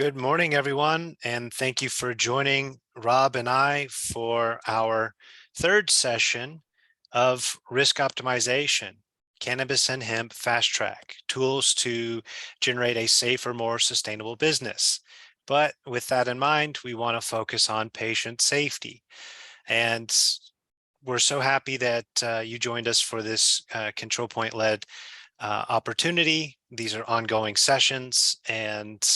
Good morning, everyone, and thank you for joining Rob and I for our third session of Risk Optimization, Cannabis and Hemp Fast Track, tools to generate a safer, more sustainable business. But with that in mind, we want to focus on patient safety. And we're so happy that you joined us for this control point led opportunity. These are ongoing sessions, and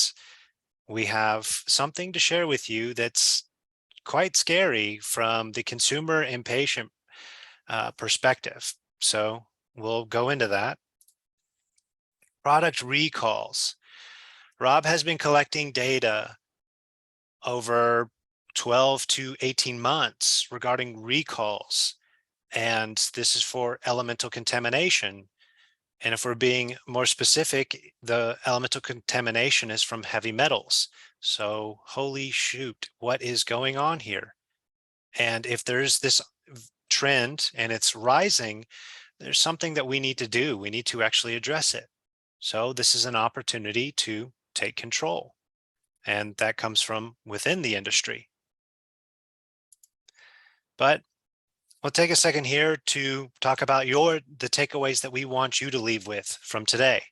we have something to share with you that's quite scary from the consumer and patient perspective. So we'll go into that. Product recalls. Rob has been collecting data over 12 to 18 months regarding recalls, and this is for elemental contamination. And if we're being more specific, the elemental contamination is from heavy metals. So holy shoot, what is going on here? And if there's this trend and it's rising, there's something that we need to do. We need to actually address it. So this is an opportunity to take control. And that comes from within the industry. But we'll take a second here to talk about the takeaways that we want you to leave with from today.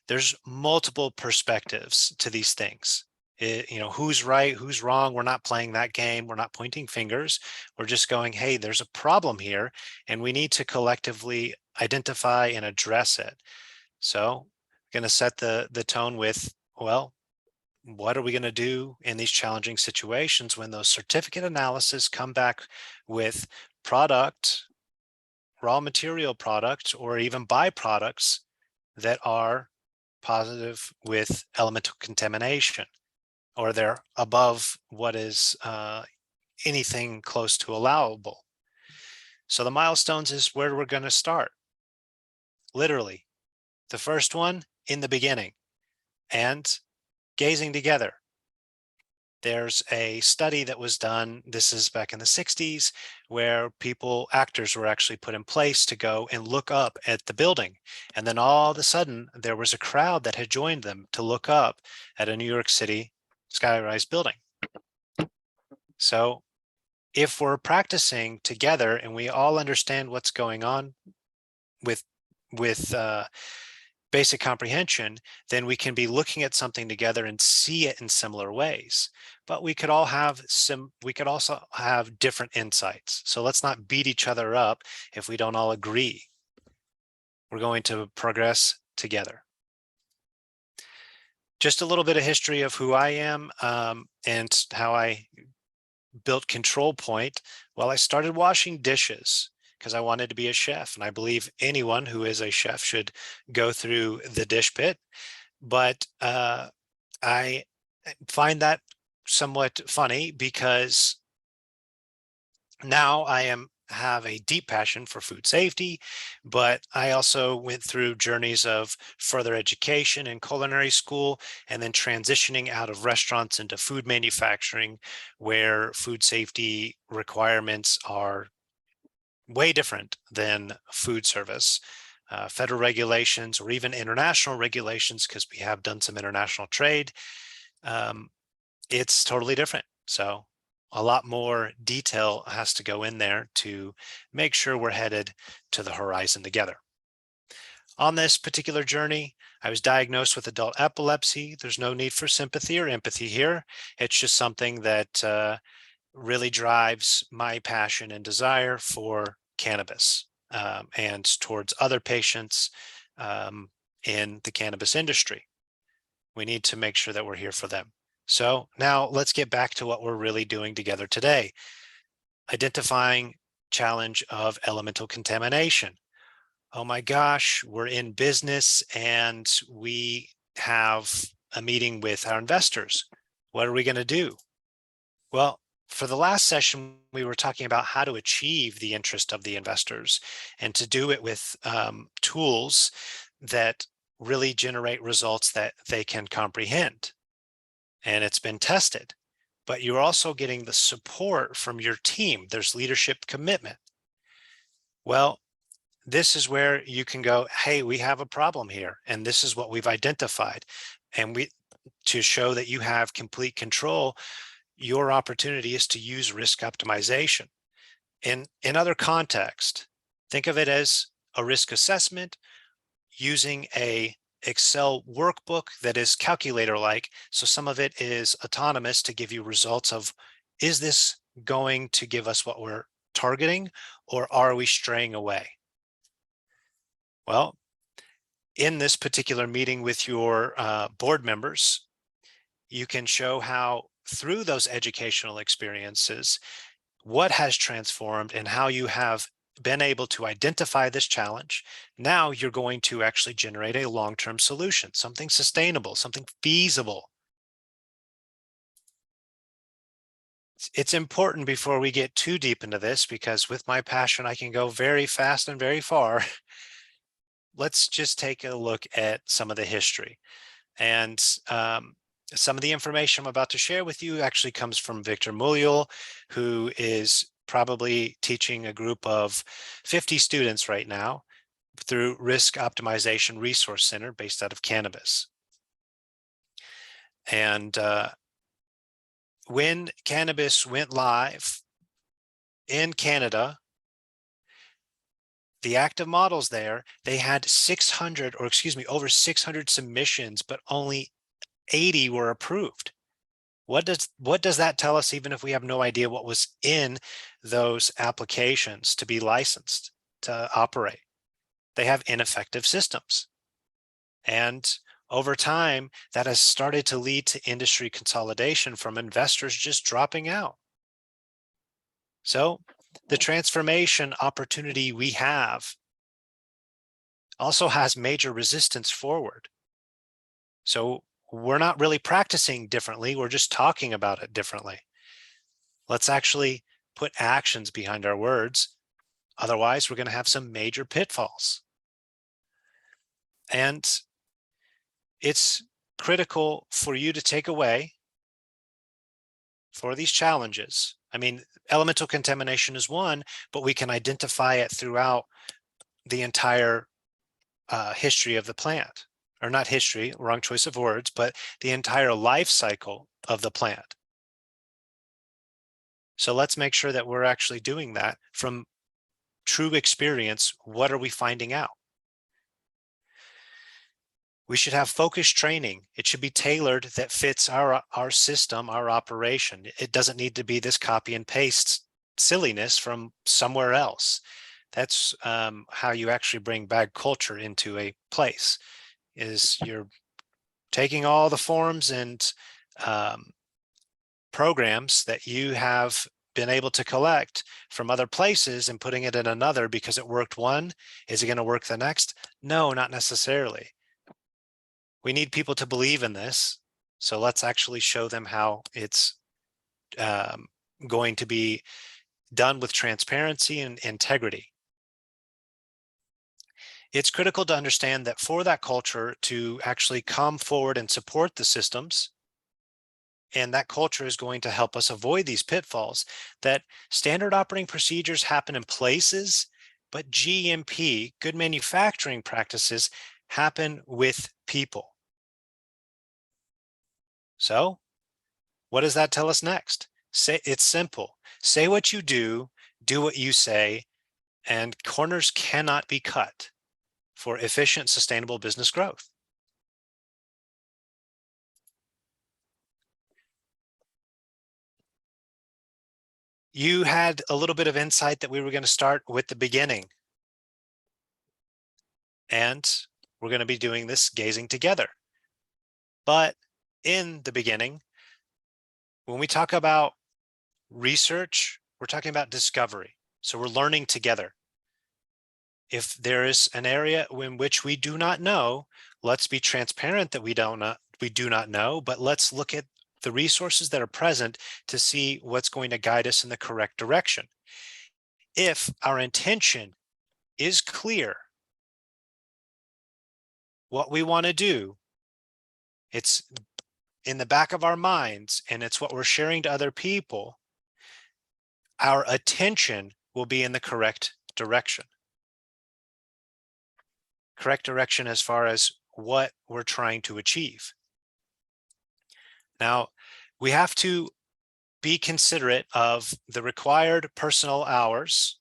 There's multiple perspectives to these things. Who's right, who's wrong. We're not playing that game. We're not pointing fingers. We're just going, hey, there's a problem here, and we need to collectively identify and address it. So I'm going to set the tone with, well, what are we going to do in these challenging situations when those certificate analysis come back with product, raw material products, or even byproducts that are positive with elemental contamination, or they're above what is anything close to allowable. So the milestones is where we're going to start. Literally, the first one in the beginning and gazing together. There's a study that was done, this is back in the 60s, where actors were actually put in place to go and look up at the building. And then all of a sudden, there was a crowd that had joined them to look up at a New York City skyrise building. So if we're practicing together and we all understand what's going on with basic comprehension, then we can be looking at something together and see it in similar ways. But we could also have different insights. So let's not beat each other up if we don't all agree. We're going to progress together. Just a little bit of history of who I am and how I built Control Point. Well, I started washing dishes because I wanted to be a chef. And I believe anyone who is a chef should go through the dish pit. But I find that somewhat funny because now I have a deep passion for food safety, but I also went through journeys of further education in culinary school and then transitioning out of restaurants into food manufacturing, where food safety requirements are way different than food service. Federal regulations or even international regulations, because we have done some international trade, it's totally different. So a lot more detail has to go in there to make sure we're headed to the horizon together. On this particular journey, I was diagnosed with adult epilepsy. There's no need for sympathy or empathy here. It's just something that really drives my passion and desire for cannabis and towards other patients in the cannabis industry. We need to make sure that we're here for them. So now let's get back to what we're really doing together today. Identifying challenge of elemental contamination. Oh my gosh, we're in business and we have a meeting with our investors. What are we going to do? Well, for the last session, we were talking about how to achieve the interest of the investors and to do it with tools that really generate results that they can comprehend. And it's been tested, but you're also getting the support from your team. There's leadership commitment. Well, this is where you can go, hey, we have a problem here, and this is what we've identified. And to show that you have complete control, your opportunity is to use risk optimization. In other contexts, think of it as a risk assessment using a Excel workbook that is calculator-like. So some of it is autonomous to give you results of, is this going to give us what we're targeting, or are we straying away? Well, in this particular meeting with your board members, you can show how through those educational experiences, what has transformed and how you have been able to identify this challenge. Now you're going to actually generate a long-term solution, something sustainable, something feasible. It's important before we get too deep into this, because with my passion, I can go very fast and very far. Let's just take a look at some of the history. And some of the information I'm about to share with you actually comes from Victor Mulial, who is probably teaching a group of 50 students right now through Risk Optimization Resource Center based out of cannabis. And when cannabis went live in Canada, the active models there, they had 600, or excuse me, over 600 submissions, but only 80 were approved. What does that tell us, even if we have no idea what was in those applications to be licensed to operate? They have ineffective systems. And over time, that has started to lead to industry consolidation from investors just dropping out. So the transformation opportunity we have also has major resistance forward. So we're not really practicing differently, we're just talking about it differently. Let's actually put actions behind our words. Otherwise, we're going to have some major pitfalls. And it's critical for you to take away for these challenges. I mean, elemental contamination is one, but we can identify it throughout the entire history of the plant. Or not history, wrong choice of words, but the entire life cycle of the plant. So let's make sure that we're actually doing that from true experience. What are we finding out? We should have focused training. It should be tailored that fits our system, our operation. It doesn't need to be this copy and paste silliness from somewhere else. That's how you actually bring bad culture into a place, is you're taking all the forms and programs that you have been able to collect from other places and putting it in another because it worked one. Is it going to work the next? No, not necessarily. We need people to believe in this. So let's actually show them how it's going to be done with transparency and integrity. It's critical to understand that for that culture to actually come forward and support the systems, and that culture is going to help us avoid these pitfalls, that standard operating procedures happen in places, but GMP, good manufacturing practices, happen with people. So what does that tell us next? It's simple. Say what you do what you say, and corners cannot be cut for efficient, sustainable business growth. You had a little bit of insight that we were going to start with the beginning. And we're going to be doing this gazing together. But in the beginning, when we talk about research, we're talking about discovery. So we're learning together. If there is an area in which we do not know, let's be transparent that we do not know, but let's look at the resources that are present to see what's going to guide us in the correct direction. If our intention is clear, what we want to do, it's in the back of our minds, and it's what we're sharing to other people, our attention will be in the correct direction. Correct direction as far as what we're trying to achieve. Now, we have to be considerate of the required personnel hours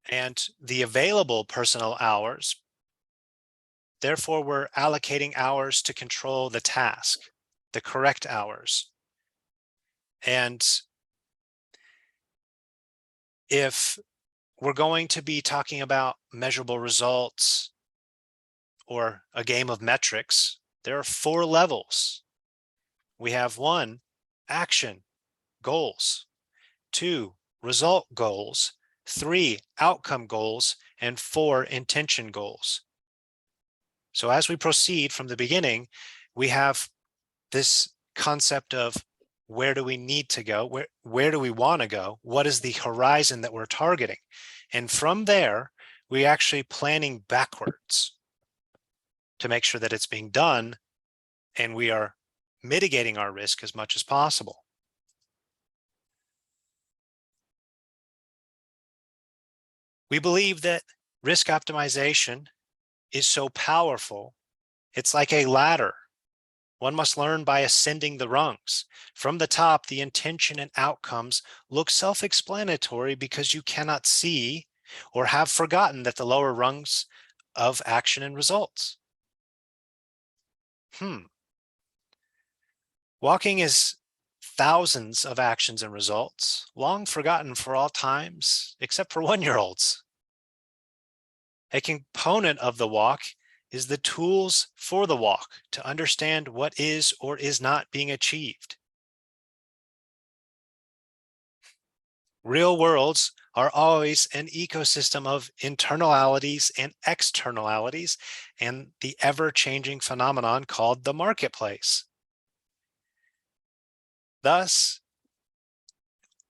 and the available personnel hours. Therefore, we're allocating hours to control the task, the correct hours. And if we're going to be talking about measurable results or a game of metrics, there are 4 levels. We have 1, action, goals, 2, result goals, 3, outcome goals, and 4, intention goals. So as we proceed from the beginning, we have this concept of where do we need to go? Where do we want to go? What is the horizon that we're targeting? And from there, we're actually planning backwards to make sure that it's being done and we are mitigating our risk as much as possible. We believe that risk optimization is so powerful, it's like a ladder. One must learn by ascending the rungs. From the top, the intention and outcomes look self-explanatory because you cannot see or have forgotten that the lower rungs of action and results. Walking is thousands of actions and results, long forgotten for all times, except for 1-year-olds. A component of the walk is the tools for the walk to understand what is or is not being achieved. Real worlds are always an ecosystem of internalities and externalities and the ever-changing phenomenon called the marketplace. Thus,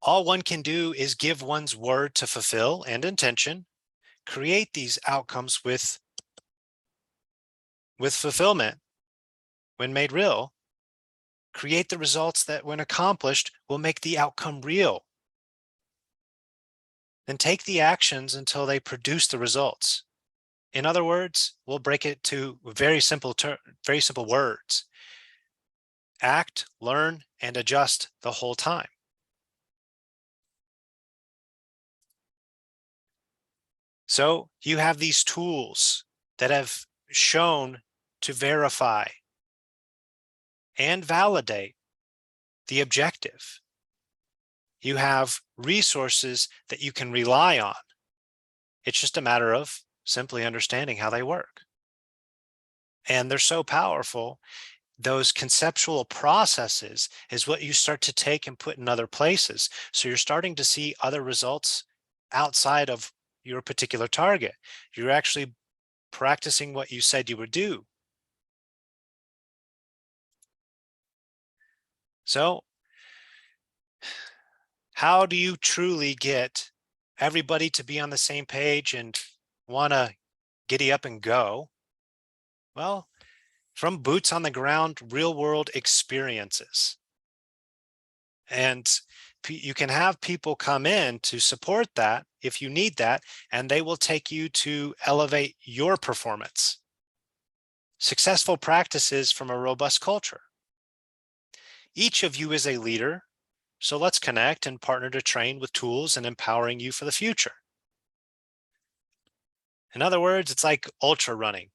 all one can do is give one's word to fulfill and intention, create these outcomes with fulfillment when made real, create the results that when accomplished will make the outcome real. Then take the actions until they produce the results. In other words, we'll break it to very simple words. Act, learn, and adjust the whole time. So you have these tools that have shown to verify and validate the objective. You have resources that you can rely on. It's just a matter of simply understanding how they work. And they're so powerful. Those conceptual processes is what you start to take and put in other places. So you're starting to see other results outside of your particular target. You're actually practicing what you said you would do. So how do you truly get everybody to be on the same page and want to giddy up and go? Well, from boots on the ground, real world experiences. And you can have people come in to support that if you need that, and they will take you to elevate your performance. Successful practices from a robust culture. Each of you is a leader, so let's connect and partner to train with tools and empowering you for the future. In other words, it's like ultra running.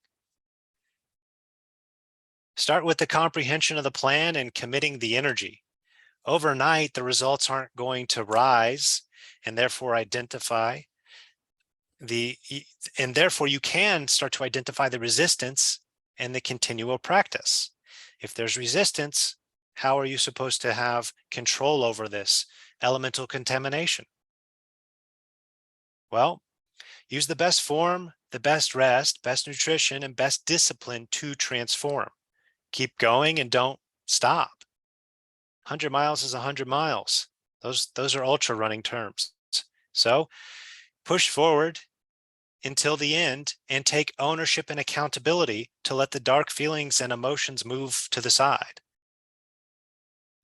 Start with the comprehension of the plan and committing the energy. Overnight, the results aren't going to rise and therefore therefore you can start to identify the resistance and the continual practice. If there's resistance, how are you supposed to have control over this elemental contamination? Well, use the best form, the best rest, best nutrition, and best discipline to transform. Keep going and don't stop. 100 miles is 100 miles. Those are ultra running terms. So push forward until the end and take ownership and accountability to let the dark feelings and emotions move to the side.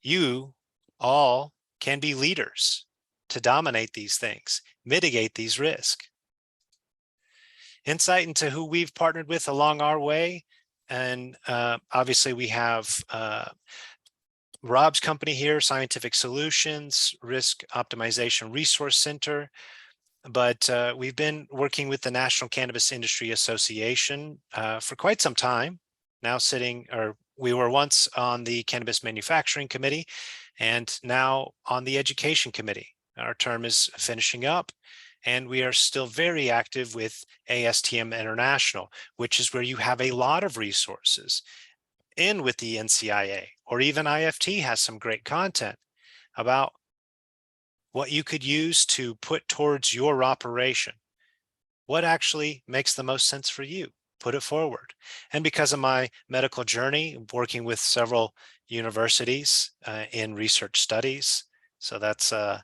You all can be leaders to dominate these things, mitigate these risks. Insight into who we've partnered with along our way And obviously we have Rob's company here, Scientific Solutions, Risk Optimization Resource Center. But we've been working with the National Cannabis Industry Association for quite some time now, we were once on the Cannabis Manufacturing Committee and now on the Education Committee. Our term is finishing up, and we are still very active with ASTM International, which is where you have a lot of resources. In with the NCIA, or even IFT has some great content about what you could use to put towards your operation. What actually makes the most sense for you? Put it forward. And because of my medical journey, working with several universities in research studies, so that's, we're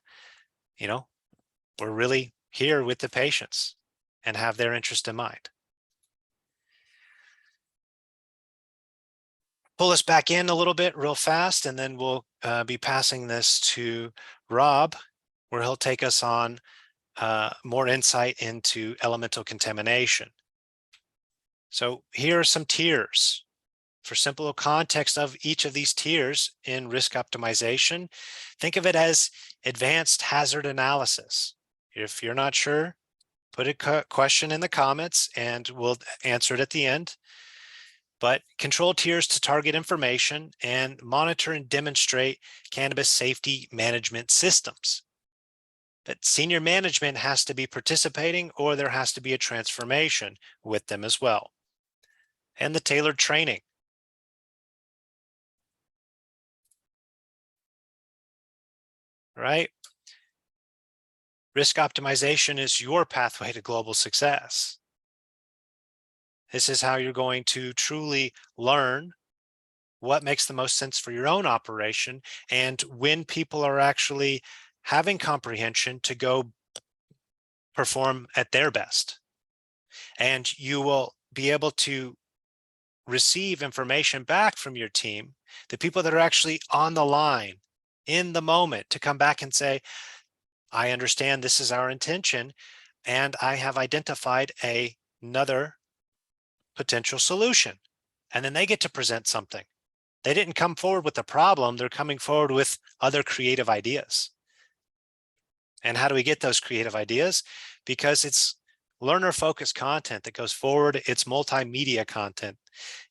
really here with the patients and have their interest in mind. Pull us back in a little bit real fast, and then we'll be passing this to Rob, where he'll take us on more insight into elemental contamination. So here are some tiers. For simple context of each of these tiers in risk optimization, think of it as advanced hazard analysis. If you're not sure, put a question in the comments and we'll answer it at the end. But control tiers to target information and monitor and demonstrate cannabis safety management systems. But senior management has to be participating, or there has to be a transformation with them as well. And the tailored training. Right? Risk optimization is your pathway to global success. This is how you're going to truly learn what makes the most sense for your own operation, and when people are actually having comprehension to go perform at their best. And you will be able to receive information back from your team, the people that are actually on the line in the moment, to come back and say, I understand this is our intention, and I have identified another potential solution. And then they get to present something. They didn't come forward with the problem, they're coming forward with other creative ideas. And how do we get those creative ideas? Because it's learner-focused content that goes forward. It's multimedia content.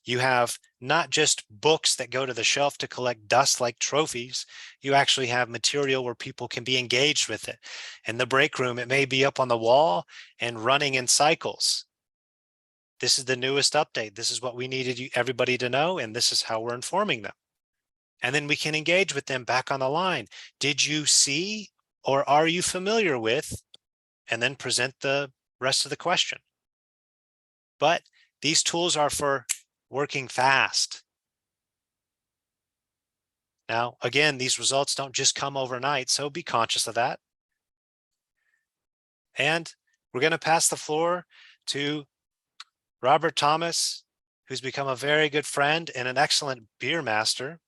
You have not just books that go to the shelf to collect dust like trophies. You actually have material where people can be engaged with it. In the break room, it may be up on the wall and running in cycles. This is the newest update. This is what we needed everybody to know, and this is how we're informing them. And then we can engage with them back on the line. Did you see, or are you familiar with? And then present the rest of the question. But these tools are for working fast. Now, again, these results don't just come overnight, so be conscious of that. And we're going to pass the floor to Robert Thomas, who's become a very good friend and an excellent beer master,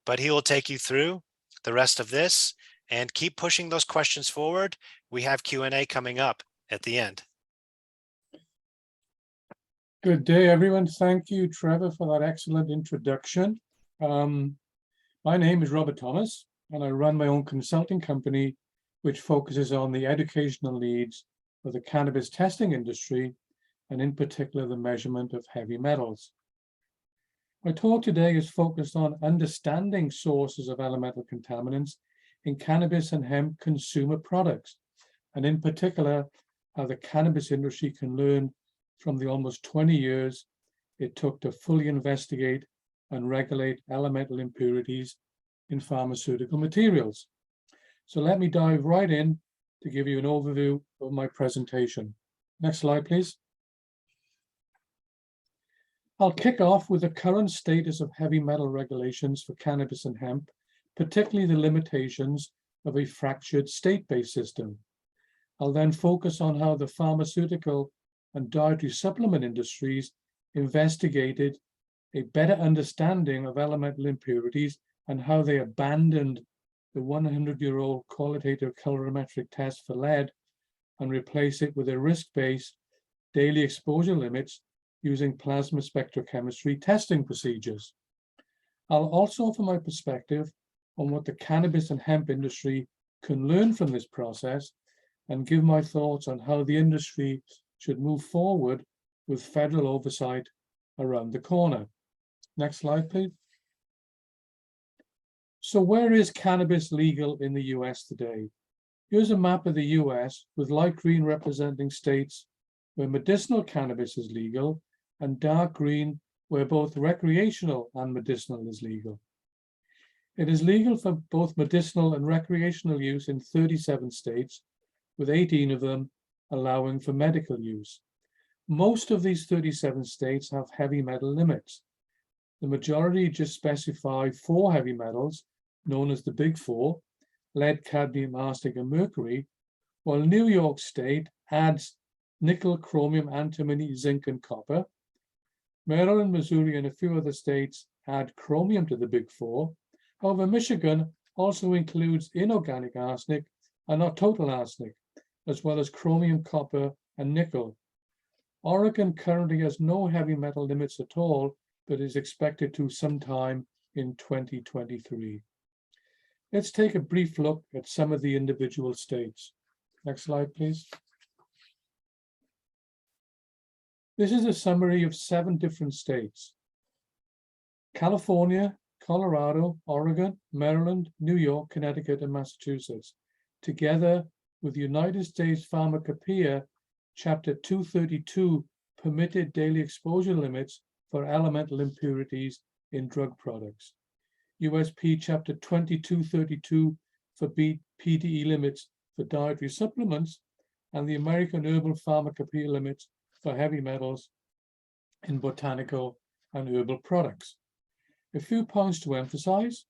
but he will take you through the rest of this and keep pushing those questions forward. We have Q&A coming up at the end. Good day, everyone. Thank you, Trevor, for that excellent introduction. My name is Robert Thomas, and I run my own consulting company, which focuses on the educational needs of the cannabis testing industry, and in particular, the measurement of heavy metals. My talk today is focused on understanding sources of elemental contaminants in cannabis and hemp consumer products, and in particular, how the cannabis industry can learn from the almost 20 years it took to fully investigate and regulate elemental impurities in pharmaceutical materials. So let me dive right in to give you an overview of my presentation. Next slide, please. I'll kick off with the current status of heavy metal regulations for cannabis and hemp, particularly the limitations of a fractured state-based system. I'll then focus on how the pharmaceutical and dietary supplement industries investigated a better understanding of elemental impurities and how they abandoned the 100-year-old qualitative colorimetric test for lead and replace it with a risk-based daily exposure limits using plasma spectrochemistry testing procedures. I'll also offer my perspective on what the cannabis and hemp industry can learn from this process and give my thoughts on how the industry should move forward with federal oversight around the corner. Next slide, please. So where is cannabis legal in the US today? Here's a map of the US with light green representing states where medicinal cannabis is legal and dark green where both recreational and medicinal is legal. It is legal for both medicinal and recreational use in 37 states, with 18 of them allowing for medical use. Most of these 37 states have heavy metal limits. The majority just specify 4 heavy metals, known as the Big Four: lead, cadmium, arsenic, and mercury, while New York State adds nickel, chromium, antimony, zinc, and copper. Maryland, Missouri, and a few other states add chromium to the Big Four. However, Michigan also includes inorganic arsenic and not total arsenic, as well as chromium, copper, and nickel. Oregon currently has no heavy metal limits at all, but is expected to sometime in 2023. Let's take a brief look at some of the individual states. Next slide, please. This is a summary of 7 different states: California, Colorado, Oregon, Maryland, New York, Connecticut, and Massachusetts, together with the United States Pharmacopoeia, Chapter 232, permitted daily exposure limits for elemental impurities in drug products. USP Chapter 2232 for PDE limits for dietary supplements, and the American Herbal Pharmacopoeia limits for heavy metals in botanical and herbal products. A few points to emphasize.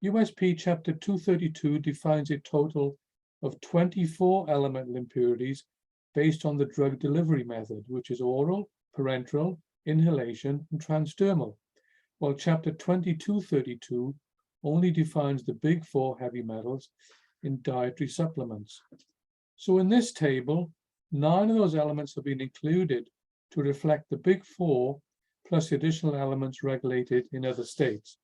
USP Chapter 232 defines a total of 24 elemental impurities based on the drug delivery method, which is oral, parenteral, inhalation, and transdermal, while Chapter 2232 only defines the Big Four heavy metals in dietary supplements. So in this table, 9 of those elements have been included to reflect the Big Four plus the additional elements regulated in other states.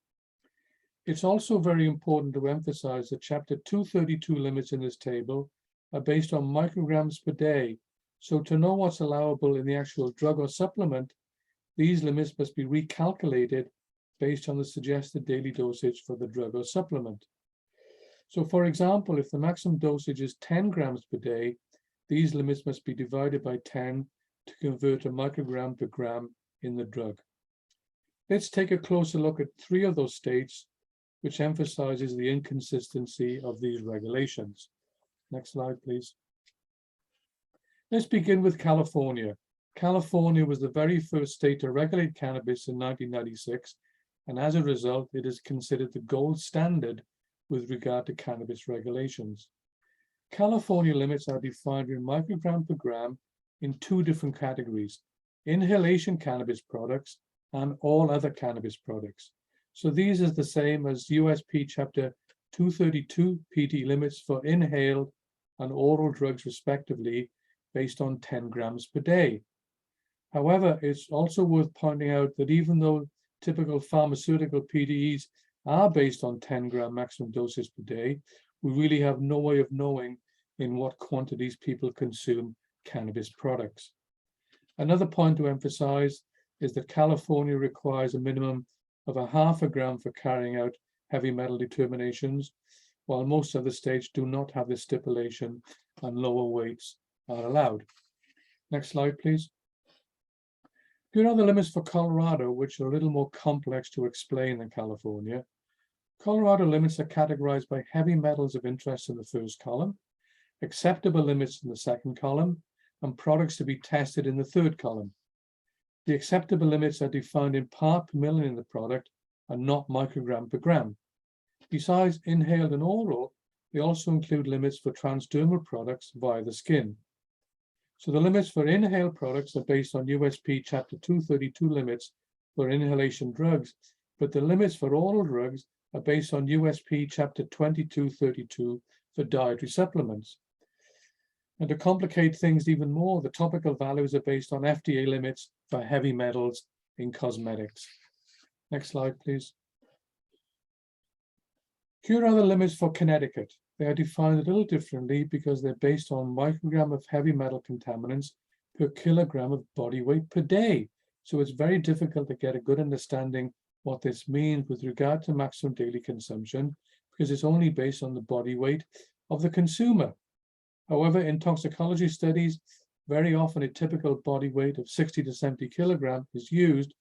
It's also very important to emphasize that Chapter 232 limits in this table are based on micrograms per day. So to know what's allowable in the actual drug or supplement, these limits must be recalculated based on the suggested daily dosage for the drug or supplement. So for example, if the maximum dosage is 10 grams per day, these limits must be divided by 10 to convert a microgram per gram in the drug. Let's take a closer look at 3 of those states, which emphasizes the inconsistency of these regulations. Next slide, please. Let's begin with California. California was the very first state to regulate cannabis in 1996, and as a result, it is considered the gold standard with regard to cannabis regulations. California limits are defined in microgram per gram in 2 different categories: inhalation cannabis products and all other cannabis products. So these are the same as USP Chapter 232 PD limits for inhaled and oral drugs respectively, based on 10 grams per day. However, it's also worth pointing out that even though typical pharmaceutical PDEs are based on 10-gram maximum doses per day, we really have no way of knowing in what quantities people consume cannabis products. Another point to emphasize is that California requires a minimum of 0.5 gram for carrying out heavy metal determinations, while most other states do not have this stipulation and lower weights are allowed. Next slide, please. Here are the limits for Colorado, which are a little more complex to explain than California. Colorado limits are categorized by heavy metals of interest in the first column, acceptable limits in the second column, and products to be tested in the third column. The acceptable limits are defined in part per million in the product and not microgram per gram. Besides inhaled and oral, they also include limits for transdermal products via the skin. So the limits for inhaled products are based on USP Chapter 232 limits for inhalation drugs, but the limits for oral drugs are based on USP Chapter 2232 for dietary supplements. And to complicate things even more, the topical values are based on FDA limits for heavy metals in cosmetics. Next slide, please. Here are the limits for Connecticut. They are defined a little differently because they're based on microgram of heavy metal contaminants per kilogram of body weight per day. So it's very difficult to get a good understanding what this means with regard to maximum daily consumption, because it's only based on the body weight of the consumer. However, in toxicology studies, very often a typical body weight of 60 to 70 kilograms is used,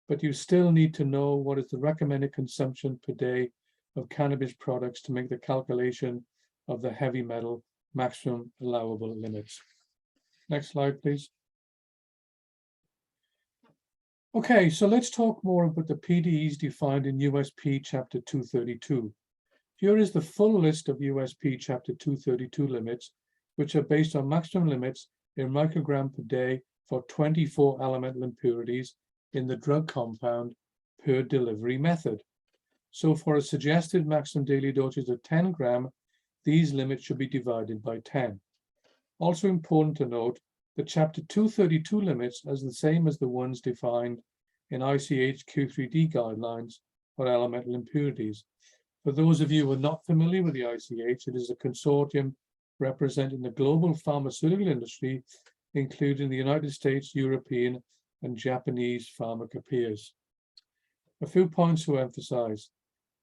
but you still need to know what is the recommended consumption per day of cannabis products to make the calculation of the heavy metal maximum allowable limits. Next slide, please. Okay, so let's talk more about the PDEs defined in USP Chapter 232. Here is the full list of USP Chapter 232 limits, which are based on maximum limits in microgram per day for 24 elemental impurities in the drug compound per delivery method. So for a suggested maximum daily dosage of 10 gram, these limits should be divided by 10. Also important to note, the Chapter 232 limits are the same as the ones defined in ICH Q3D guidelines for elemental impurities. For those of you who are not familiar with the ICH, it is a consortium representing the global pharmaceutical industry, including the United States, European, and Japanese pharmacopoeias. A few points to emphasize.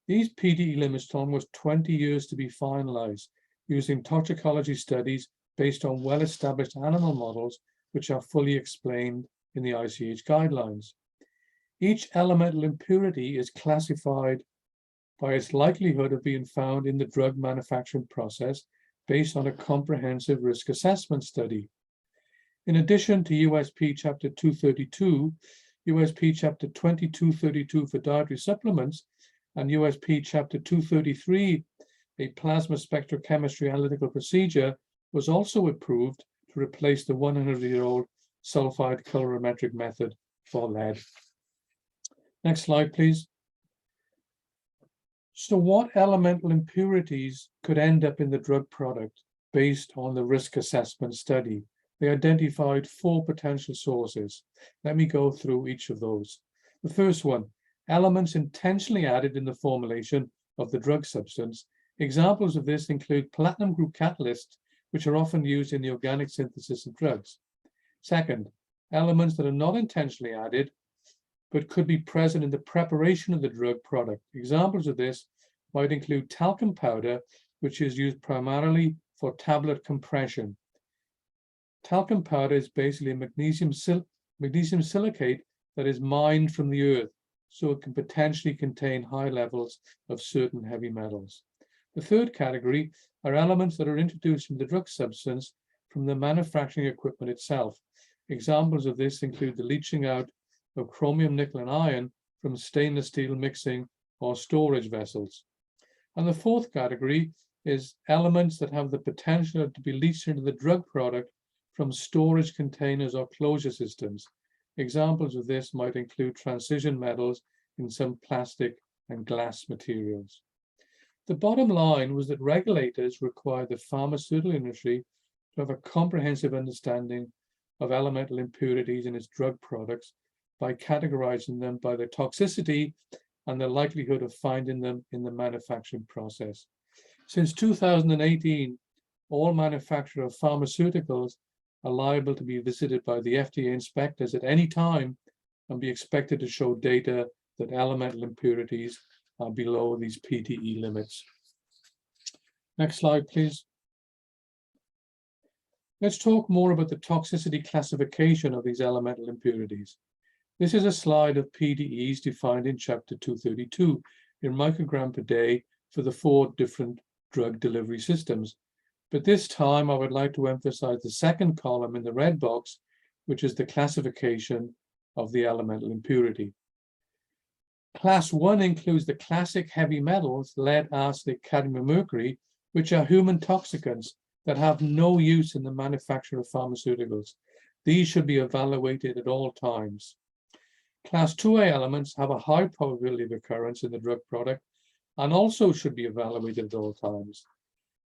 These PDE limits took almost 20 years to be finalized using toxicology studies based on well-established animal models, which are fully explained in the ICH guidelines. Each elemental impurity is classified by its likelihood of being found in the drug manufacturing process based on a comprehensive risk assessment study. In addition to USP Chapter 232, USP Chapter 2232 for dietary supplements, and USP Chapter 233, a plasma spectrochemistry analytical procedure, was also approved to replace the 100-year-old sulfide colorimetric method for lead. Next slide, please. So what elemental impurities could end up in the drug product based on the risk assessment study? They identified 4 potential sources. Let me go through each of those. The first one, elements intentionally added in the formulation of the drug substance. Examples of this include platinum group catalysts, which are often used in the organic synthesis of drugs. Second, elements that are not intentionally added, but could be present in the preparation of the drug product. Examples of this might include talcum powder, which is used primarily for tablet compression. Talcum powder is basically a magnesium silicate that is mined from the earth, so it can potentially contain high levels of certain heavy metals. The third category are elements that are introduced in the drug substance from the manufacturing equipment itself. Examples of this include the leaching out of chromium, nickel, and iron from stainless steel mixing or storage vessels. And the fourth category is elements that have the potential to be leached into the drug product from storage containers or closure systems. Examples of this might include transition metals in some plastic and glass materials. The bottom line was that regulators require the pharmaceutical industry to have a comprehensive understanding of elemental impurities in its drug products by categorizing them by their toxicity and the likelihood of finding them in the manufacturing process. Since 2018, all manufacturers of pharmaceuticals are liable to be visited by the FDA inspectors at any time and be expected to show data that elemental impurities are below these PDE limits. Next slide, please. Let's talk more about the toxicity classification of these elemental impurities. This is a slide of PDEs defined in Chapter 232 in microgram per day for the 4 different drug delivery systems. But this time, I would like to emphasize the second column in the red box, which is the classification of the elemental impurity. Class 1 includes the classic heavy metals, lead, arsenic, cadmium, mercury, which are human toxicants that have no use in the manufacture of pharmaceuticals. These should be evaluated at all times. Class 2A elements have a high probability of occurrence in the drug product and also should be evaluated at all times.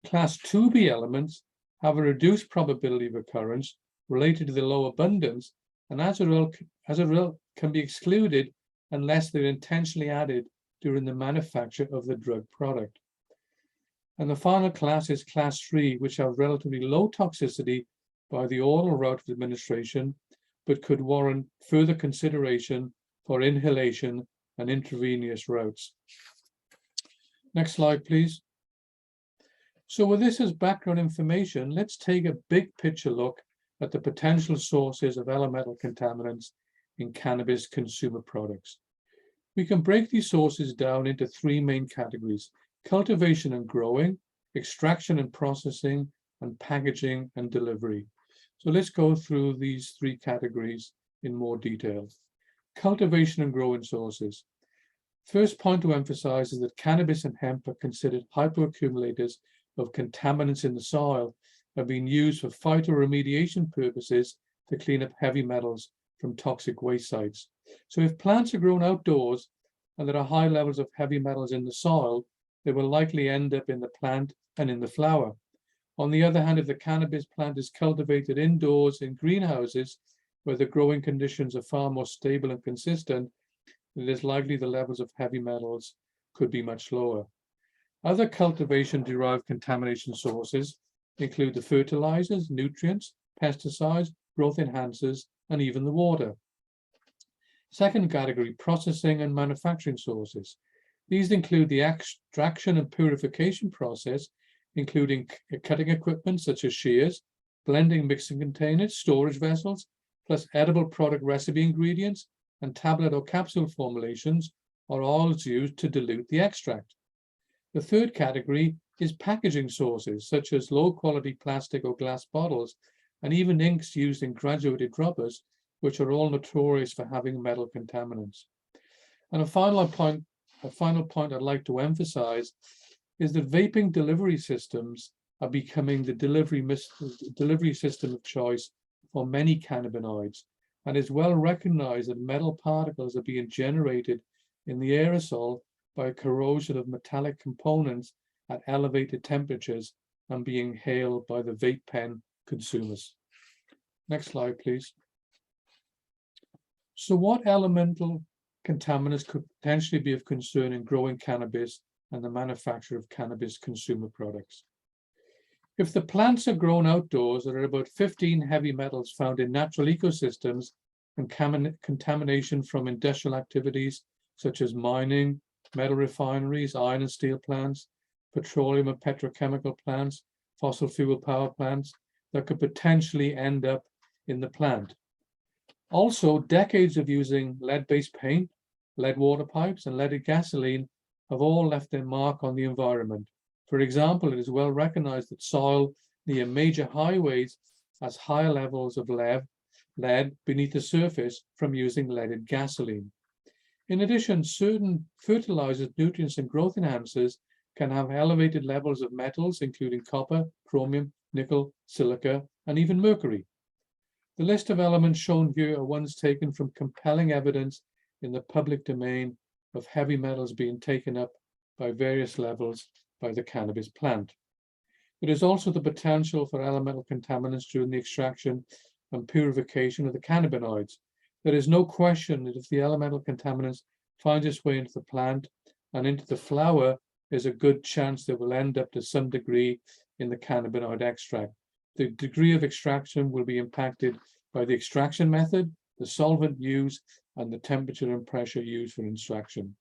Class 2B elements have a reduced probability of occurrence related to the low abundance, and as a result can be excluded unless they're intentionally added during the manufacture of the drug product. And the final class is class 3, which have relatively low toxicity by the oral route of administration, but could warrant further consideration for inhalation and intravenous routes. Next slide, please. So with this as background information, let's take a big picture look at the potential sources of elemental contaminants in cannabis consumer products. We can break these sources down into 3 main categories: cultivation and growing, extraction and processing, and packaging and delivery. So let's go through these 3 categories in more detail. Cultivation and growing sources. First point to emphasize is that cannabis and hemp are considered hypoaccumulators of contaminants in the soil, have been used for phytoremediation purposes to clean up heavy metals from toxic waste sites. So if plants are grown outdoors and there are high levels of heavy metals in the soil, they will likely end up in the plant and in the flower. On the other hand, if the cannabis plant is cultivated indoors in greenhouses, where the growing conditions are far more stable and consistent, it is likely the levels of heavy metals could be much lower. Other cultivation-derived contamination sources include the fertilizers, nutrients, pesticides, growth enhancers, and even the water. Second category, processing and manufacturing sources. These include the extraction and purification process, including cutting equipment such as shears, blending mixing containers, storage vessels, plus edible product recipe ingredients, and tablet or capsule formulations are all used to dilute the extract. The third category is packaging sources, such as low-quality plastic or glass bottles, and even inks used in graduated droppers, which are all notorious for having metal contaminants. And a final point I'd like to emphasize is that vaping delivery systems are becoming the delivery system of choice for many cannabinoids, and it's well recognized that metal particles are being generated in the aerosol by corrosion of metallic components at elevated temperatures and being inhaled by the vape pen consumers. Next slide, please. So what elemental contaminants could potentially be of concern in growing cannabis and the manufacture of cannabis consumer products? If the plants are grown outdoors, there are about 15 heavy metals found in natural ecosystems, and contamination from industrial activities such as mining, metal refineries, iron and steel plants, petroleum and petrochemical plants, fossil fuel power plants that could potentially end up in the plant. Also, decades of using lead-based paint, lead water pipes, and leaded gasoline have all left their mark on the environment. For example, it is well recognized that soil near major highways has higher levels of lead beneath the surface from using leaded gasoline. In addition, certain fertilizers, nutrients, and growth enhancers can have elevated levels of metals, including copper, chromium, nickel, silica, and even mercury. The list of elements shown here are ones taken from compelling evidence in the public domain of heavy metals being taken up by various levels by the cannabis plant. There is also the potential for elemental contaminants during the extraction and purification of the cannabinoids. There is no question that if the elemental contaminants find its way into the plant and into the flower, there's a good chance they will end up to some degree in the cannabinoid extract. The degree of extraction will be impacted by the extraction method, the solvent used, and the temperature and pressure used for extraction.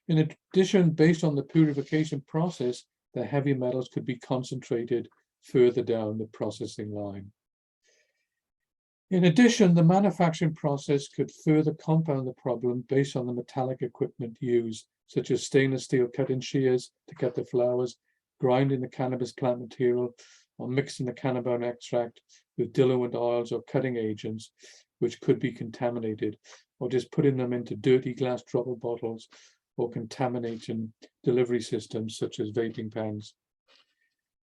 In addition, based on the purification process, the heavy metals could be concentrated further down the processing line. In addition, the manufacturing process could further compound the problem based on the metallic equipment used, such as stainless steel cutting shears to cut the flowers, grinding the cannabis plant material, or mixing the cannabinoid extract with diluent oils or cutting agents, which could be contaminated, or just putting them into dirty glass dropper bottles, or contaminating delivery systems such as vaping pens.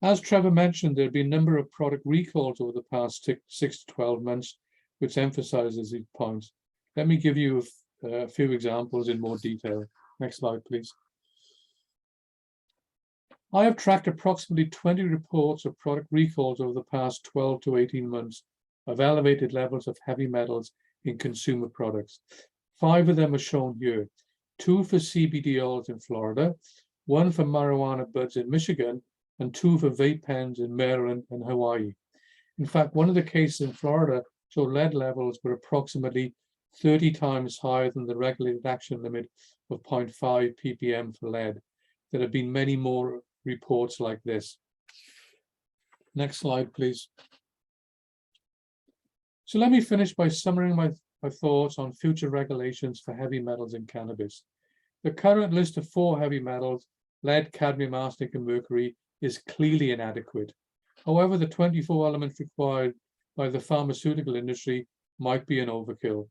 As Trevor mentioned, there have been a number of product recalls over the past 6 to 12 months, which emphasizes these points. Let me give you a few examples in more detail. Next slide, please. I have tracked approximately 20 reports of product recalls over the past 12 to 18 months of elevated levels of heavy metals in consumer products. 5 of them are shown here. 2 for CBD oils in Florida, 1 for marijuana buds in Michigan, and 2 for vape pens in Maryland and Hawaii. In fact, one of the cases in Florida showed lead levels were approximately 30 times higher than the regulated action limit of 0.5 ppm for lead. There have been many more reports like this. Next slide, please. So let me finish by summarizing my thoughts on future regulations for heavy metals in cannabis. The current list of 4 heavy metals, lead, cadmium, arsenic, and mercury, is clearly inadequate. However, the 24 elements required by the pharmaceutical industry might be an overkill.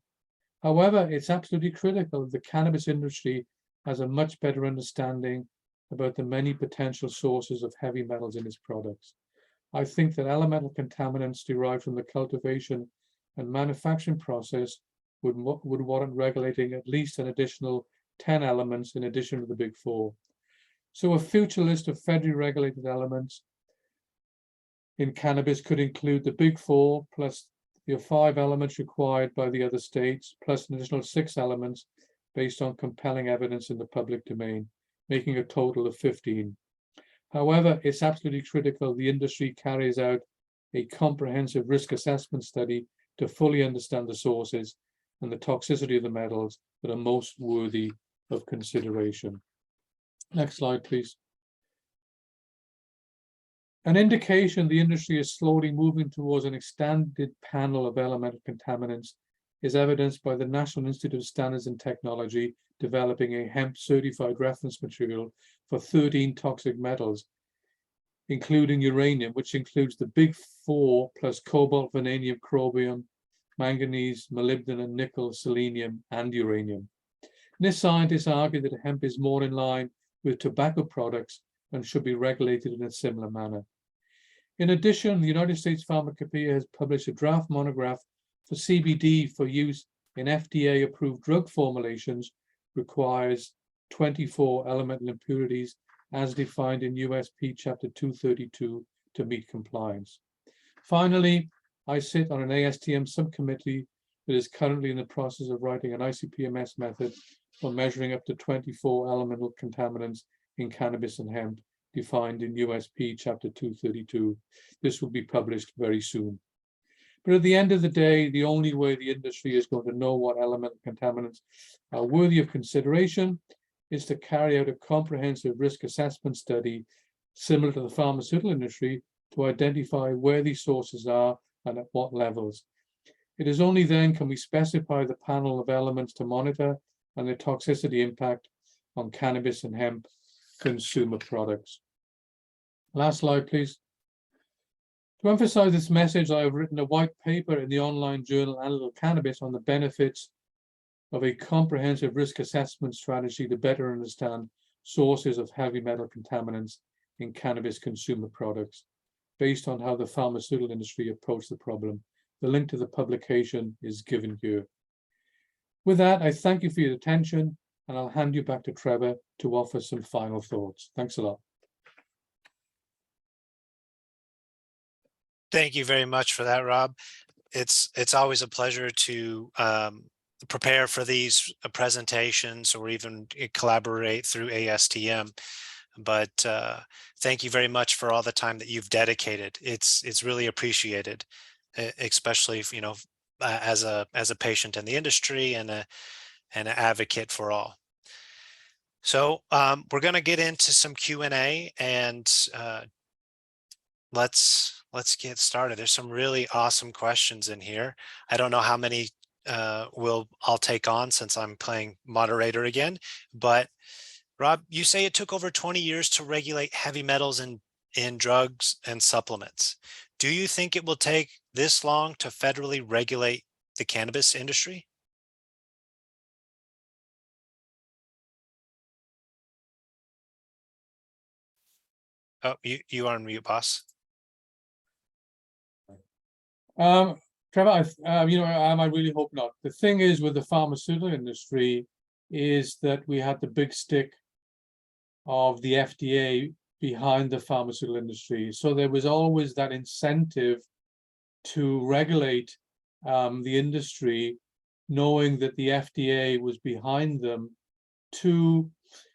However, it's absolutely critical that the cannabis industry has a much better understanding about the many potential sources of heavy metals in its products. I think that elemental contaminants derived from the cultivation and manufacturing process would warrant regulating at least an additional 10 elements in addition to the big 4. So a future list of federally regulated elements in cannabis could include the big 4 plus the 5 elements required by the other states, plus an additional 6 elements based on compelling evidence in the public domain, making a total of 15. However, it's absolutely critical the industry carries out a comprehensive risk assessment study to fully understand the sources and the toxicity of the metals that are most worthy of consideration. Next slide, please. An indication the industry is slowly moving towards an extended panel of elemental contaminants is evidenced by the National Institute of Standards and Technology developing a hemp-certified reference material for 13 toxic metals, including uranium, which includes the big 4 plus cobalt, vanadium, chromium, manganese, molybdenum, nickel, selenium, and uranium. This scientists argue that hemp is more in line with tobacco products and should be regulated in a similar manner. In addition, the United States Pharmacopoeia has published a draft monograph for CBD for use in FDA-approved drug formulations requires 24 elemental impurities as defined in USP Chapter 232 to meet compliance. Finally, I sit on an ASTM subcommittee that is currently in the process of writing an ICP-MS method for measuring up to 24 elemental contaminants in cannabis and hemp defined in USP Chapter 232. This will be published very soon. But at the end of the day, the only way the industry is going to know what elemental contaminants are worthy of consideration is to carry out a comprehensive risk assessment study similar to the pharmaceutical industry to identify where these sources are and at what levels. It is only then can we specify the panel of elements to monitor and the toxicity impact on cannabis and hemp consumer products. Last slide, please. To emphasize this message, I have written a white paper in the online journal Analytical Cannabis on the benefits of a comprehensive risk assessment strategy to better understand sources of heavy metal contaminants in cannabis consumer products, based on how the pharmaceutical industry approached the problem. The link to the publication is given here. With that, I thank you for your attention, and I'll hand you back to Trevor to offer some final thoughts. Thanks a lot. Thank you very much for that, Rob. It's always a pleasure to prepare for these presentations or even collaborate through ASTM. But thank you very much for all the time that you've dedicated. It's really appreciated, especially if, as a patient in the industry and an advocate for all. So we're going to get into some Q&A, and let's get started. There's some really awesome questions in here. I don't know how many I'll take on since I'm playing moderator again, but Rob, you say it took over 20 years to regulate heavy metals in drugs and supplements. Do you think it will take this long to federally regulate the cannabis industry? Oh, you are on mute, boss. Trevor, I really hope not. The thing is with the pharmaceutical industry is that we had the big stick of the FDA behind the pharmaceutical industry. So there was always that incentive to regulate the industry, knowing that the FDA was behind them, to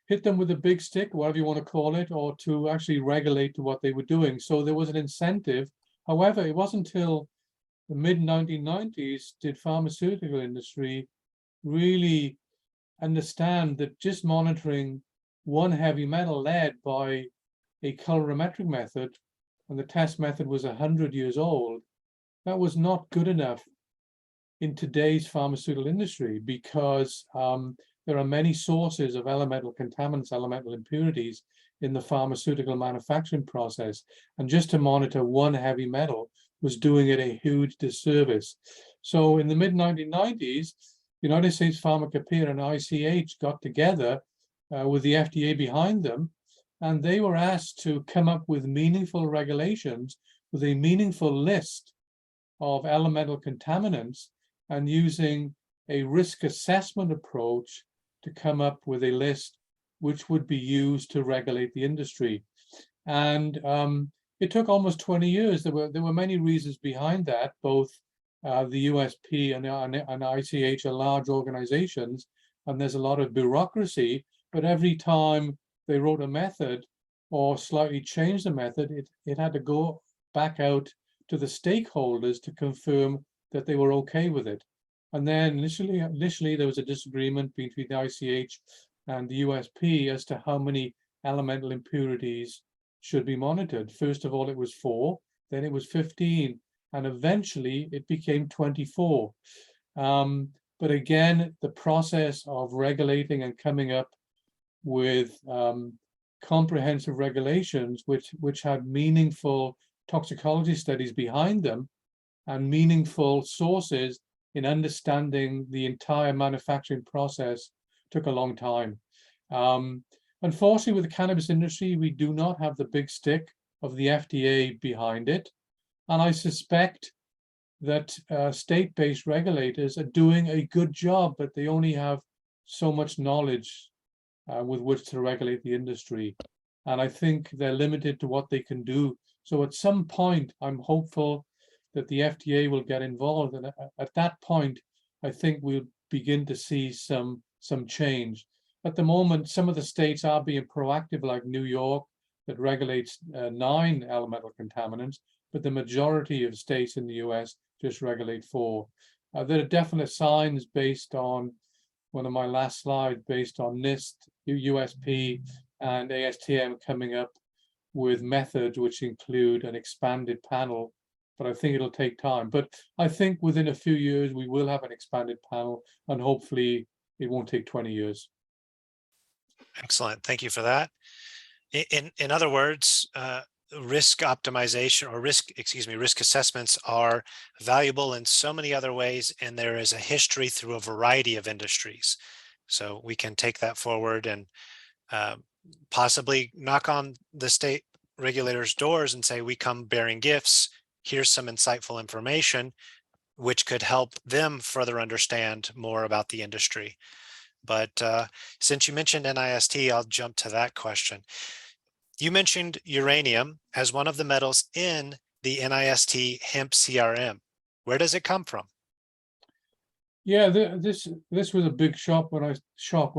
hit them with a big stick, whatever you want to call it, or to actually regulate what they were doing. So there was an incentive. However, it wasn't until the mid-1990s did pharmaceutical industry really understand that just monitoring one heavy metal, lead, by a colorimetric method, and the test method was 100 years old, that was not good enough in today's pharmaceutical industry, because there are many sources of elemental contaminants, elemental impurities in the pharmaceutical manufacturing process. And just to monitor one heavy metal was doing it a huge disservice. So in the mid-1990s, United States Pharmacopoeia and ICH got together with the FDA behind them, and they were asked to come up with meaningful regulations with a meaningful list of elemental contaminants, and using a risk assessment approach to come up with a list which would be used to regulate the industry. And it took almost 20 years. There were many reasons behind that. Both the USP and ICH are large organizations, and there's a lot of bureaucracy, but every time they wrote a method or slightly changed the method, it had to go back out to the stakeholders to confirm that they were okay with it. And then initially there was a disagreement between the ICH and the USP as to how many elemental impurities should be monitored. First of all, it was 4, then it was 15, and eventually it became 24. But again, the process of regulating and coming up with comprehensive regulations which had meaningful toxicology studies behind them and meaningful sources in understanding the entire manufacturing process took a long time. Unfortunately, with the cannabis industry, we do not have the big stick of the FDA behind it. And I suspect that state-based regulators are doing a good job, but they only have so much knowledge with which to regulate the industry. And I think they're limited to what they can do. So at some point, I'm hopeful that the FDA will get involved. And at that point, I think we'll begin to see some change. At the moment, some of the states are being proactive, like New York, that regulates 9 elemental contaminants, but the majority of states in the US just regulate 4. There are definite signs based on one of my last slides, based on NIST, USP, and ASTM coming up with methods which include an expanded panel, but I think it'll take time. But I think within a few years, we will have an expanded panel, and hopefully it won't take 20 years. Excellent. Thank you for that. In other words, risk optimization or risk assessments are valuable in so many other ways, and there is a history through a variety of industries. So we can take that forward and possibly knock on the state regulators' doors and say, we come bearing gifts. Here's some insightful information, which could help them further understand more about the industry. But since you mentioned NIST, I'll jump to that question. You mentioned uranium as one of the metals in the NIST hemp CRM. Where does it come from? Yeah, this was a big shock when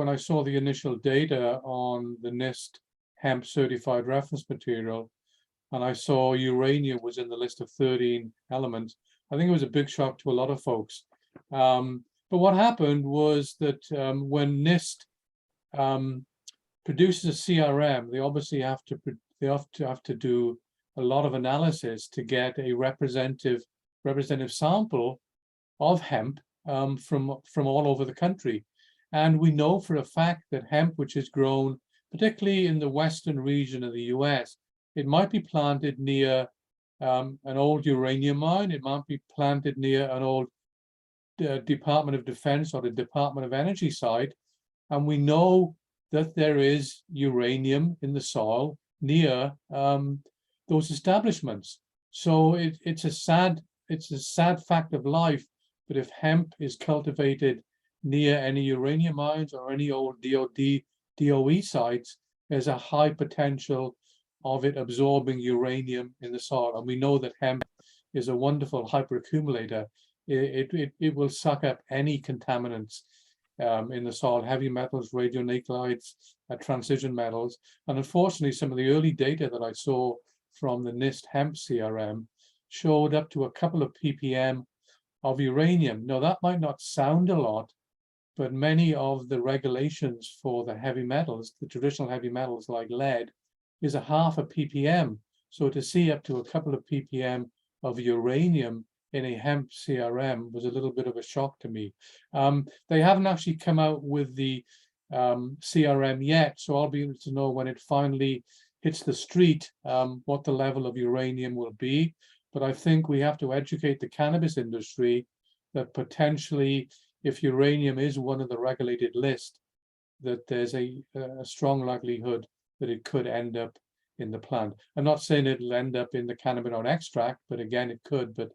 I saw the initial data on the NIST hemp certified reference material, and I saw uranium was in the list of 13 elements. I think it was a big shock to a lot of folks. But what happened was that when NIST produces a CRM, they obviously have to do a lot of analysis to get a representative sample of hemp from all over the country. And we know for a fact that hemp, which is grown particularly in the western region of the US, it might be planted near an old uranium mine. It might be planted near an old Department of Defense or the Department of Energy site. And we know that there is uranium in the soil near those establishments. So it's a sad fact of life. But if hemp is cultivated near any uranium mines or any old DOE sites, there's a high potential of it absorbing uranium in the soil. And we know that hemp is a wonderful hyperaccumulator. It will suck up any contaminants in the soil, heavy metals, radionuclides, transition metals. And unfortunately, some of the early data that I saw from the NIST hemp CRM showed up to a couple of ppm of uranium. Now, that might not sound a lot, but many of the regulations for the heavy metals, the traditional heavy metals like lead, is a half a ppm. So to see up to a couple of ppm of uranium in a hemp CRM was a little bit of a shock to me. They haven't actually come out with the CRM yet, so I'll be able to know when it finally hits the street what the level of uranium will be. But I think we have to educate the cannabis industry that potentially, if uranium is one of the regulated list, that there's a strong likelihood that it could end up in the plant. I'm not saying it'll end up in the cannabinoid extract, but again, it could, but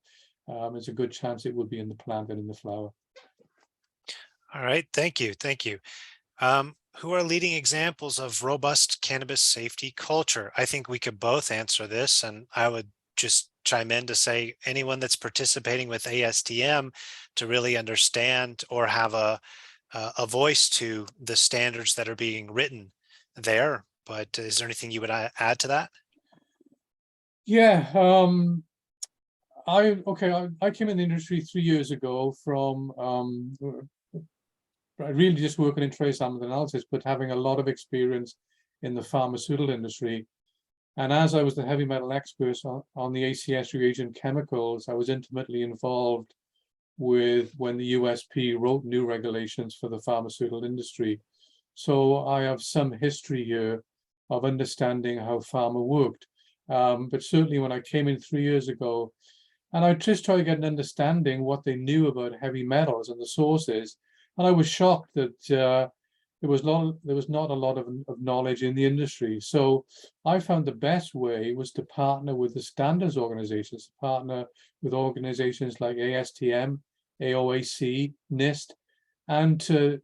there's a good chance it would be in the plant and in the flower. All right, thank you, thank you. Who are leading examples of robust cannabis safety culture? I think we could both answer this, and I would just chime in to say anyone that's participating with ASTM to really understand or have a voice to the standards that are being written there. But is there anything you would add to that? Yeah, I came in the industry 3 years ago from really just working in trace element analysis, but having a lot of experience in the pharmaceutical industry. And as I was the heavy metal expert on the ACS reagent chemicals, I was intimately involved with when the USP wrote new regulations for the pharmaceutical industry. So I have some history here of understanding how pharma worked. But certainly when I came in 3 years ago, and I just tried to get an understanding what they knew about heavy metals and the sources, and I was shocked that there was not a lot of knowledge in the industry. So I found the best way was to partner with the standards organizations, to partner with organizations like ASTM, AOAC, NIST, and to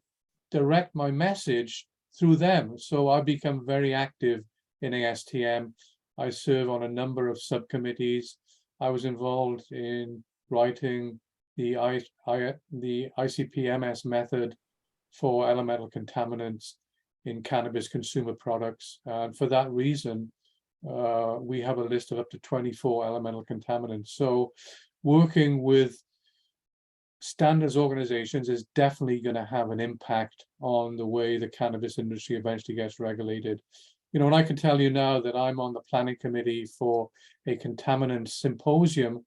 direct my message through them. So I've become very active in ASTM. I serve on a number of subcommittees. I was involved in writing the ICP-MS method for elemental contaminants in cannabis consumer products. And for that reason, we have a list of up to 24 elemental contaminants. So working with standards organizations is definitely going to have an impact on the way the cannabis industry eventually gets regulated. You know, and I can tell you now that I'm on the planning committee for a contaminant symposium,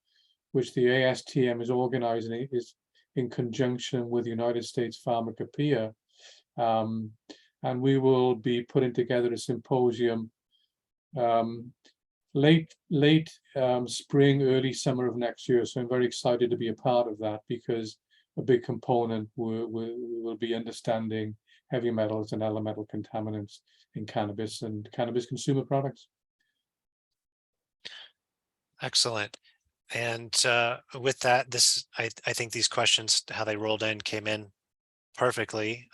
which the ASTM is organizing, is in conjunction with the United States Pharmacopoeia. And we will be putting together a symposium late spring, early summer of next year. So I'm very excited to be a part of that, because a big component will be understanding heavy metals and elemental contaminants in cannabis and cannabis consumer products. Excellent. And with that, I think these questions, how they rolled in, came in perfectly.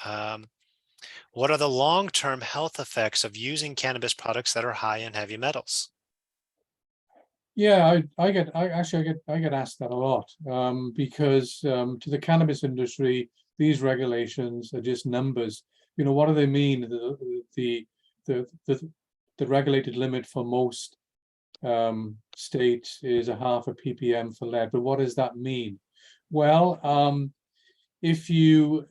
What are the long-term health effects of using cannabis products that are high in heavy metals? Yeah, I get asked that a lot, because to the cannabis industry, these regulations are just numbers. You know, what do they mean? The regulated limit for most states is a half a ppm for lead, but what does that mean? Well, if you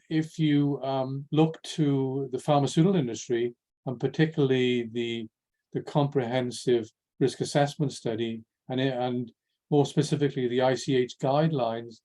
look to the pharmaceutical industry, and particularly the comprehensive risk assessment study, and more specifically the ICH guidelines,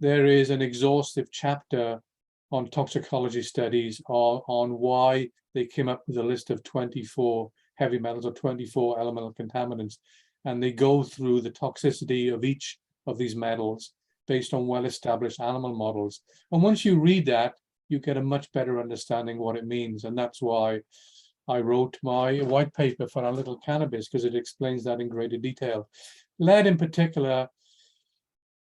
there is an exhaustive chapter on toxicology studies on why they came up with a list of 24 heavy metals or 24 elemental contaminants, and they go through the toxicity of each of these metals based on well-established animal models. And once you read that, you get a much better understanding what it means. And that's why I wrote my white paper for our little cannabis, because it explains that in greater detail. Lead in particular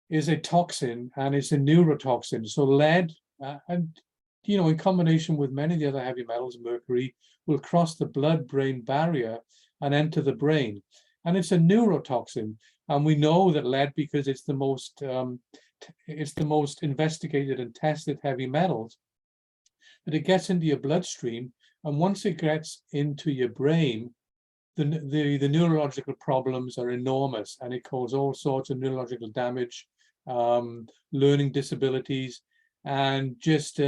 is a toxin, and it's a neurotoxin. So lead, and you know, in combination with many of the other heavy metals, mercury, will cross the blood-brain barrier and enter the brain. And it's a neurotoxin. And we know that lead, because it's the most investigated and tested heavy metals, that it gets into your bloodstream, and once it gets into your brain, the neurological problems are enormous, and it causes all sorts of neurological damage, learning disabilities, and just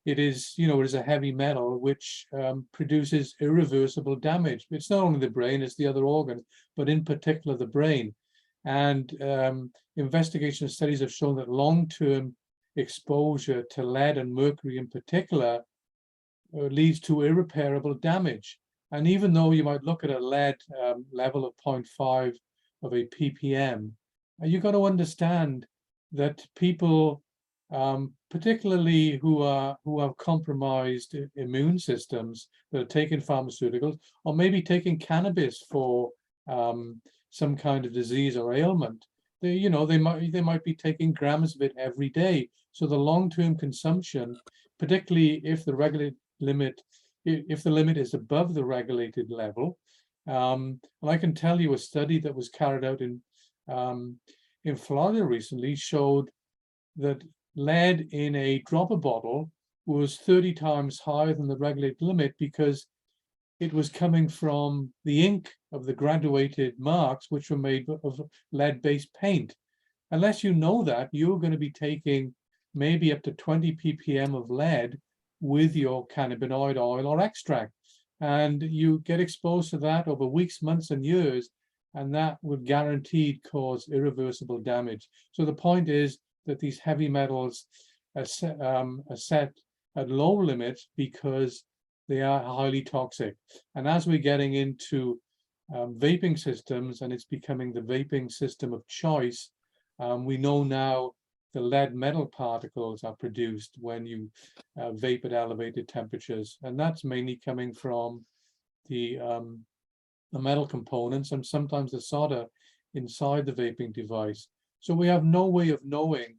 it is, it is a heavy metal which produces irreversible damage. It's not only the brain, it's the other organs, but in particular the brain. And investigation studies have shown that long-term exposure to lead and mercury in particular leads to irreparable damage. And even though you might look at a lead level of 0.5 of a ppm, you've got to understand that people, particularly who have compromised immune systems, that are taking pharmaceuticals, or maybe taking cannabis for some kind of disease or ailment, they might be taking grams of it every day. So the long-term consumption, particularly if the regulated limit, if the limit is above the regulated level, and I can tell you a study that was carried out in Florida recently showed that lead in a dropper bottle was 30 times higher than the regulated limit, because it was coming from the ink of the graduated marks, which were made of lead-based paint. Unless you know that, you're going to be taking maybe up to 20 ppm of lead with your cannabinoid oil or extract. And you get exposed to that over weeks, months, and years, and that would guaranteed cause irreversible damage. So the point is that these heavy metals are set at low limits because they are highly toxic. And as we're getting into vaping systems, and it's becoming the vaping system of choice, we know now the lead metal particles are produced when you vape at elevated temperatures, and that's mainly coming from the metal components and sometimes the solder inside the vaping device. So we have no way of knowing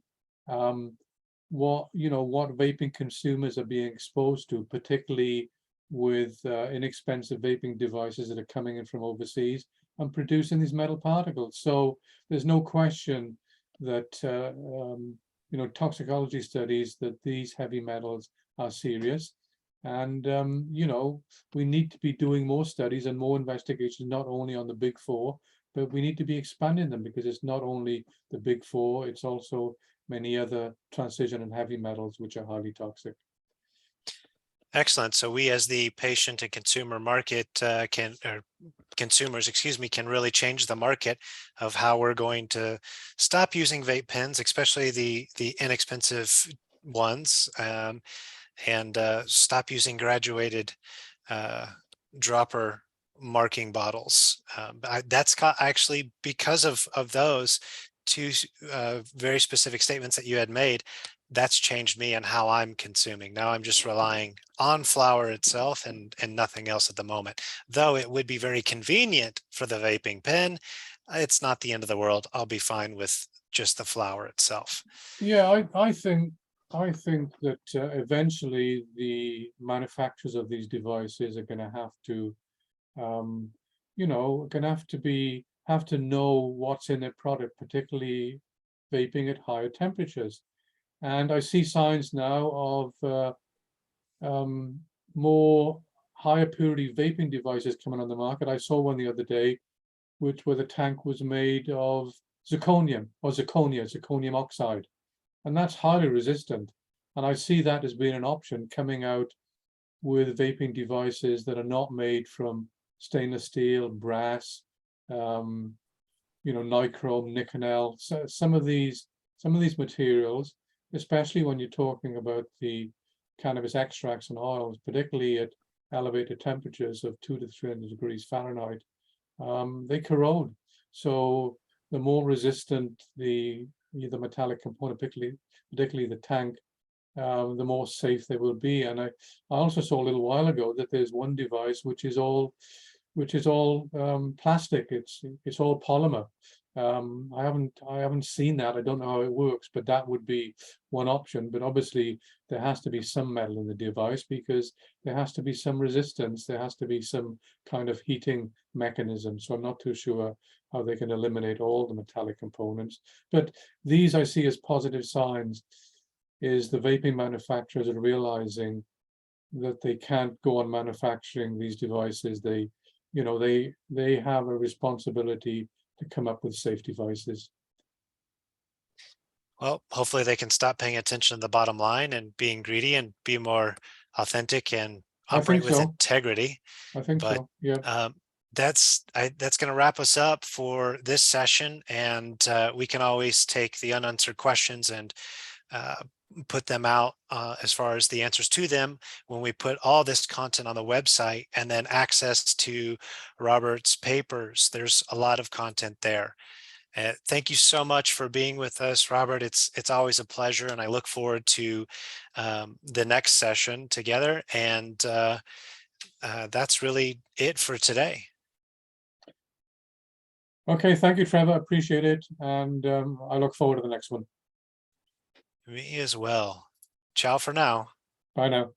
what vaping consumers are being exposed to, particularly with inexpensive vaping devices that are coming in from overseas and producing these metal particles. So there's no question that toxicology studies that these heavy metals are serious, and we need to be doing more studies and more investigations, not only on the big four, but we need to be expanding them, because it's not only the big four, it's also many other transition and heavy metals which are highly toxic. Excellent. So we, as the patient and consumer market, consumers, can really change the market of how we're going to stop using vape pens, especially the inexpensive ones, and stop using graduated dropper marking bottles. That's actually because of those two very specific statements that you had made. That's changed me and how I'm consuming. Now I'm just relying on flower itself and nothing else at the moment. Though it would be very convenient for the vaping pen, it's not the end of the world. I'll be fine with just the flower itself. Yeah, I think that eventually the manufacturers of these devices are going to have to, have to know what's in their product, particularly vaping at higher temperatures. And I see signs now of more higher purity vaping devices coming on the market. I saw one the other day, where the tank was made of zirconium oxide, and that's highly resistant. And I see that as being an option coming out with vaping devices that are not made from stainless steel, brass, nichrome, Niconel. So some of these materials, especially when you're talking about the cannabis extracts and oils, particularly at elevated temperatures of 200 to 300 degrees Fahrenheit, they corrode. So the more resistant the metallic component, particularly the tank, the more safe they will be. And I also saw a little while ago that there's one device which is all plastic. It's all polymer, I haven't seen that. I don't know how it works, but that would be one option. But obviously, there has to be some metal in the device because there has to be some resistance. There has to be some kind of heating mechanism. So I'm not too sure how they can eliminate all the metallic components. But these I see as positive signs. Is the vaping manufacturers are realizing that they can't go on manufacturing these devices. They, they have a responsibility to come up with safe devices. Well, hopefully they can stop paying attention to the bottom line and being greedy and be more authentic and I think operate with so. integrity. I think But so. Yeah. that's going to wrap us up for this session, and we can always take the unanswered questions and uh, put them out as far as the answers to them when we put all this content on the website, and then access to Robert's papers. There's a lot of content there. Thank you so much for being with us, Robert. It's always a pleasure, and I look forward to the next session together. And that's really it for today. Okay. Thank you, Trevor. Appreciate it. And I look forward to the next one. Me as well. Ciao for now. Bye now.